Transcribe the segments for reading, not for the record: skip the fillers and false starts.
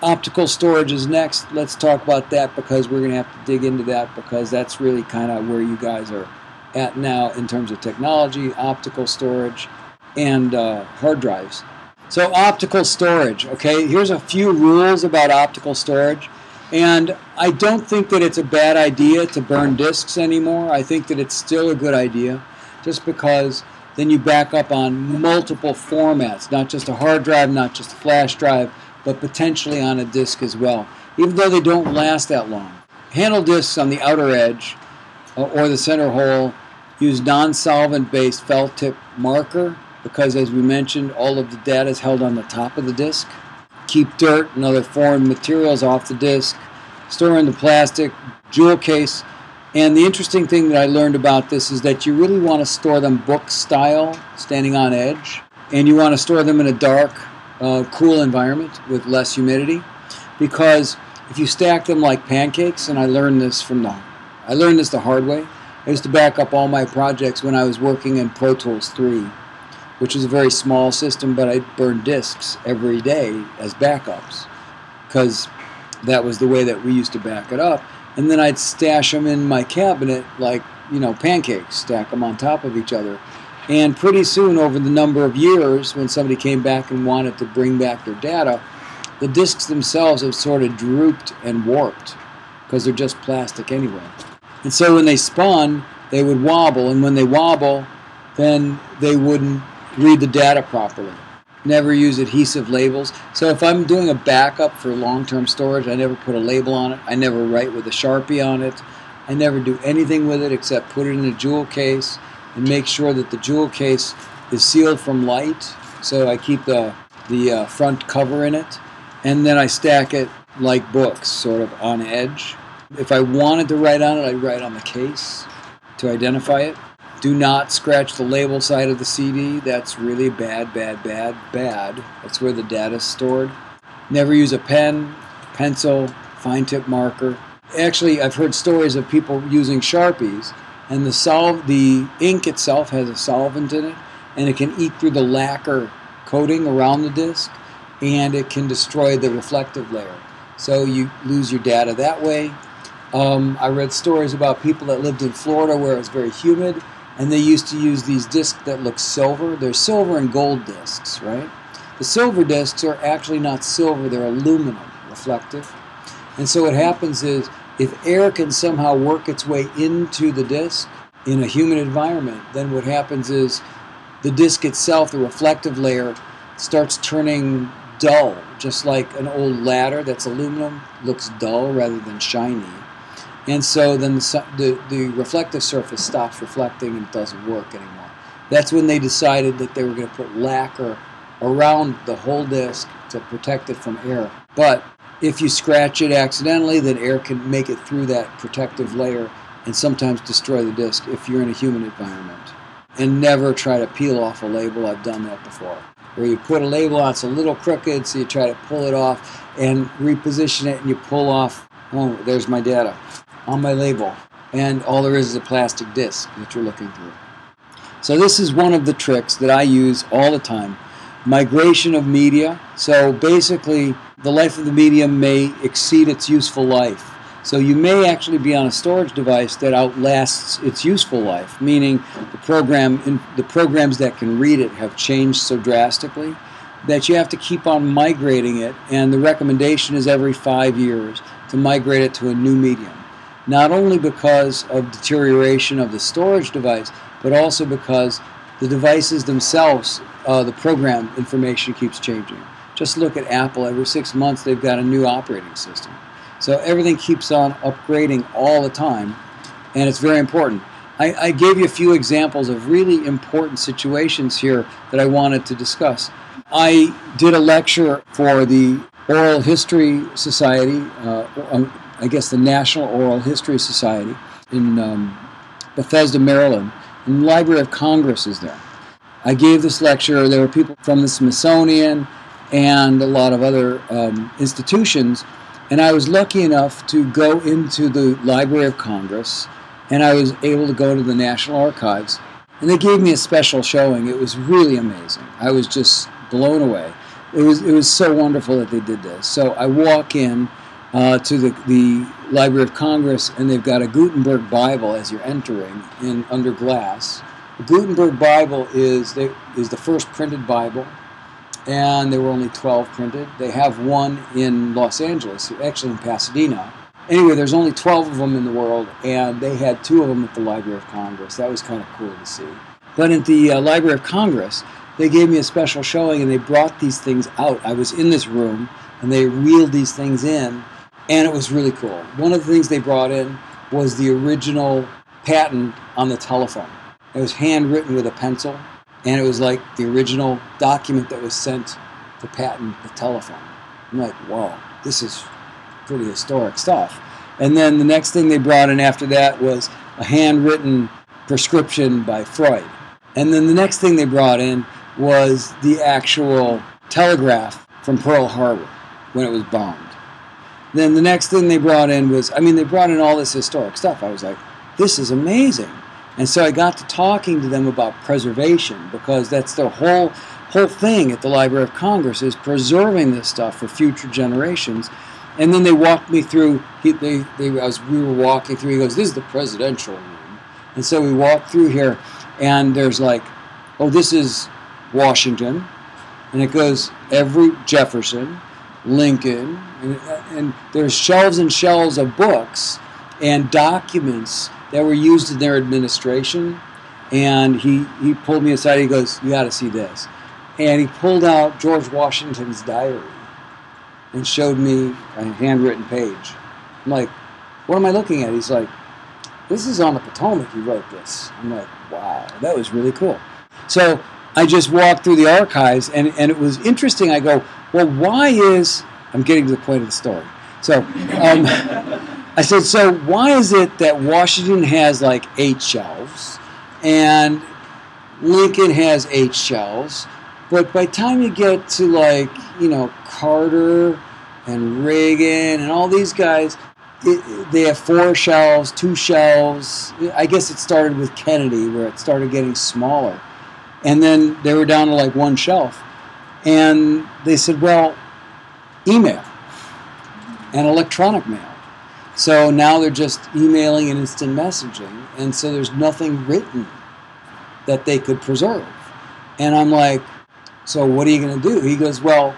Optical storage is next. Let's talk about that because we're going to have to dig into that because that's really kind of where you guys are at now in terms of technology, optical storage, and hard drives. So optical storage, okay, here's a few rules about optical storage. And I don't think that it's a bad idea to burn disks anymore. I think that it's still a good idea just because then you back up on multiple formats, not just a hard drive, not just a flash drive, but potentially on a disk as well, even though they don't last that long. Handle disks on the outer edge or the center hole use non-solvent-based felt tip marker because, as we mentioned, all of the data is held on the top of the disk. Keep dirt and other foreign materials off the disk. Store in the plastic jewel case. And the interesting thing that I learned about this is that you really want to store them book style, standing on edge, and you want to store them in a dark, cool environment with less humidity, because if you stack them like pancakes, and I learned this the hard way. I used to back up all my projects when I was working in Pro Tools 3, which is a very small system, but I burned disks every day as backups because that was the way that we used to back it up. And then I'd stash them in my cabinet like, pancakes, stack them on top of each other. And pretty soon, over the number of years, when somebody came back and wanted to bring back their data, the disks themselves have sort of drooped and warped because they're just plastic anyway. And so when they spun, they would wobble, and when they wobble, then they wouldn't read the data properly. Never use adhesive labels. So if I'm doing a backup for long-term storage, I never put a label on it. I never write with a Sharpie on it. I never do anything with it except put it in a jewel case and make sure that the jewel case is sealed from light. So I keep the front cover in it. And then I stack it like books, sort of on edge. If I wanted to write on it, I'd write on the case to identify it. Do not scratch the label side of the CD. That's really bad. That's where the data is stored. Never use a pen, pencil, fine tip marker. Actually, I've heard stories of people using Sharpies, and the ink itself has a solvent in it, and it can eat through the lacquer coating around the disc, and it can destroy the reflective layer. So you lose your data that way. I read stories about people that lived in Florida where it was very humid, and they used to use these discs that look silver. They're silver and gold discs, right? The silver discs are actually not silver, they're aluminum, reflective. And so what happens is, if air can somehow work its way into the disc in a humid environment, then what happens is the disc itself, the reflective layer, starts turning dull, just like an old ladder that's aluminum looks dull rather than shiny. And so then the reflective surface stops reflecting and doesn't work anymore. That's when they decided that they were going to put lacquer around the whole disc to protect it from air. But if you scratch it accidentally, then air can make it through that protective layer and sometimes destroy the disc if you're in a humid environment. And never try to peel off a label. I've done that before. Where you put a label on, it's a little crooked, so you try to pull it off and reposition it, and you pull off, oh, there's my data on my label. And all there is a plastic disc that you're looking through. So this is one of the tricks that I use all the time. Migration of media. So basically, the life of the medium may exceed its useful life. So you may actually be on a storage device that outlasts its useful life, meaning the programs that can read it have changed so drastically that you have to keep on migrating it, and the recommendation is every 5 years to migrate it to a new medium. Not only because of deterioration of the storage device, but also because the devices themselves, the program information keeps changing. Just look at Apple. Every 6 months they've got a new operating system. So everything keeps on upgrading all the time, and it's very important. I gave you a few examples of really important situations here that I wanted to discuss. I did a lecture for the Oral History Society, I guess the National Oral History Society in Bethesda, Maryland, and the Library of Congress is there. I gave this lecture. There were people from the Smithsonian and a lot of other institutions, and I was lucky enough to go into the Library of Congress, and I was able to go to the National Archives, and they gave me a special showing. It was really amazing. I was just blown away. it was so wonderful that they did this. So I walk in to the Library of Congress, and they've got a Gutenberg Bible as you're entering under glass. The Gutenberg Bible is the first printed Bible, and there were only 12 printed. They have one in Los Angeles, actually in Pasadena. Anyway, there's only 12 of them in the world, and they had 2 of them at the Library of Congress. That was kind of cool to see. But at the Library of Congress, they gave me a special showing, and they brought these things out. I was in this room, and they wheeled these things in, and it was really cool. One of the things they brought in was the original patent on the telephone. It was handwritten with a pencil, and it was like the original document that was sent to patent the telephone. I'm like, whoa, this is pretty historic stuff. And then the next thing they brought in after that was a handwritten prescription by Freud. And then the next thing they brought in was the actual telegraph from Pearl Harbor when it was bombed. Then the next thing they brought in was, they brought in all this historic stuff. I was like, this is amazing. And so I got to talking to them about preservation, because that's their whole thing at the Library of Congress, is preserving this stuff for future generations. And then they walked me through, we were walking through, he goes, this is the presidential room. And so we walked through here, and there's like, oh, this is Washington, and it goes Jefferson, Lincoln, and there's shelves and shelves of books and documents that were used in their administration. And he pulled me aside, he goes, you got to see this. And he pulled out George Washington's diary and showed me a handwritten page. I'm like, what am I looking at? He's like, this is on the Potomac, he wrote this. I'm like, wow, that was really cool. So I just walked through the archives, and it was interesting. I go, well, I'm getting to the point of the story. So I said, so why is it that Washington has like 8 shelves, and Lincoln has 8 shelves, but by the time you get to Carter and Reagan and all these guys, they have 4 shelves, 2 shelves. I guess it started with Kennedy, where it started getting smaller. And then they were down to like 1 shelf. And they said, well, email and electronic mail. So now they're just emailing and instant messaging. And so there's nothing written that they could preserve. And I'm like, so what are you going to do? He goes, well,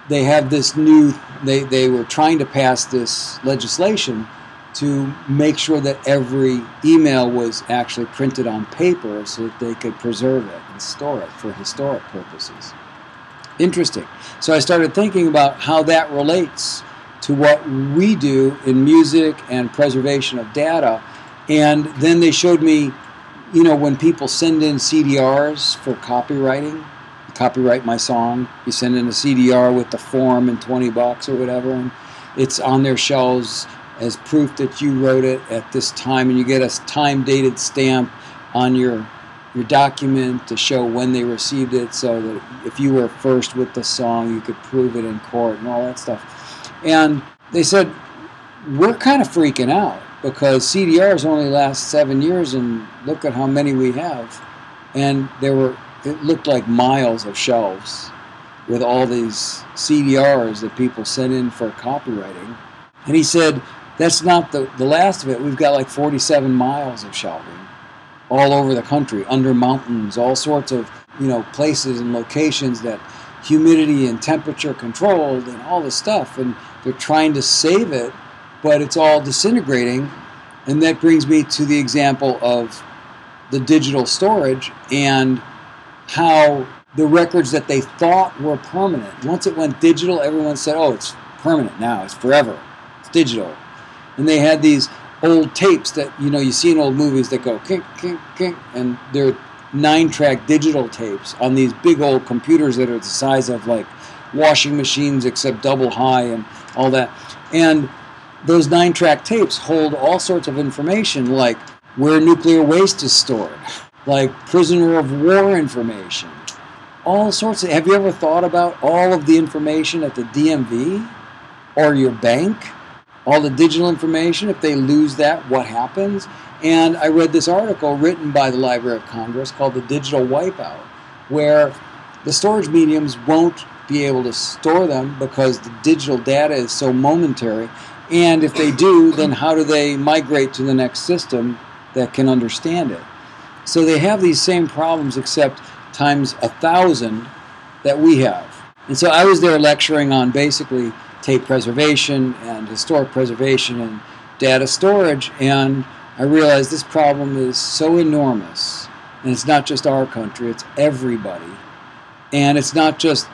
they have this they were trying to pass this legislation to make sure that every email was actually printed on paper so that they could preserve it and store it for historic purposes. Interesting. So I started thinking about how that relates to what we do in music and preservation of data. And then they showed me, when people send in CDRs for copywriting, copyright my song, you send in a CDR with the form and $20 or whatever, and it's on their shelves as proof that you wrote it at this time, and you get a time-dated stamp on your document to show when they received it, so that if you were first with the song, you could prove it in court and all that stuff. And they said, we're kind of freaking out, because CDRs only last 7 years, and look at how many we have. And it looked like miles of shelves with all these CDRs that people sent in for copywriting. And he said, that's not the last of it. We've got like 47 miles of shelving all over the country, under mountains, all sorts of places and locations that humidity and temperature controlled and all this stuff. And they're trying to save it, but it's all disintegrating. And that brings me to the example of the digital storage and how the records that they thought were permanent, once it went digital, everyone said, oh, it's permanent now, it's forever, it's digital. And they had these old tapes that, you see in old movies that go kink, kink, kink, and they're 9-track digital tapes on these big old computers that are the size of like washing machines except double high and all that. And those 9-track tapes hold all sorts of information, like where nuclear waste is stored, like prisoner of war information, all sorts of. Have you ever thought about all of the information at the DMV or your bank? All the digital information, if they lose that, what happens? And I read this article written by the Library of Congress called The Digital Wipeout, where the storage mediums won't be able to store them because the digital data is so momentary. And if they do, then how do they migrate to the next system that can understand it? So they have these same problems except times 1,000 that we have. And so I was there lecturing on basically tape preservation and historic preservation and data storage, and I realized this problem is so enormous. And it's not just our country, it's everybody. And it's not just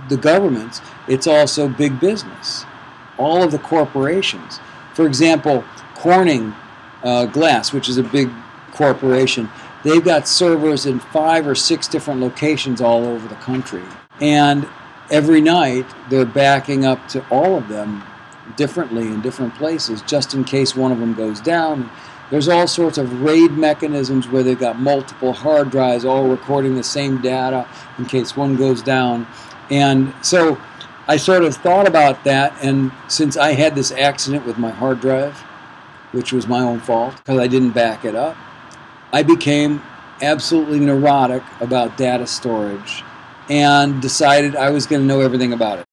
the governments, it's also big business. All of the corporations. For example, Corning Glass, which is a big corporation, they've got servers in 5 or 6 different locations all over the country. And every night they're backing up to all of them differently in different places just in case one of them goes down. There's all sorts of RAID mechanisms where they've got multiple hard drives all recording the same data in case one goes down. And so I sort of thought about that, and since I had this accident with my hard drive, which was my own fault because I didn't back it up, I became absolutely neurotic about data storage and decided I was going to know everything about it.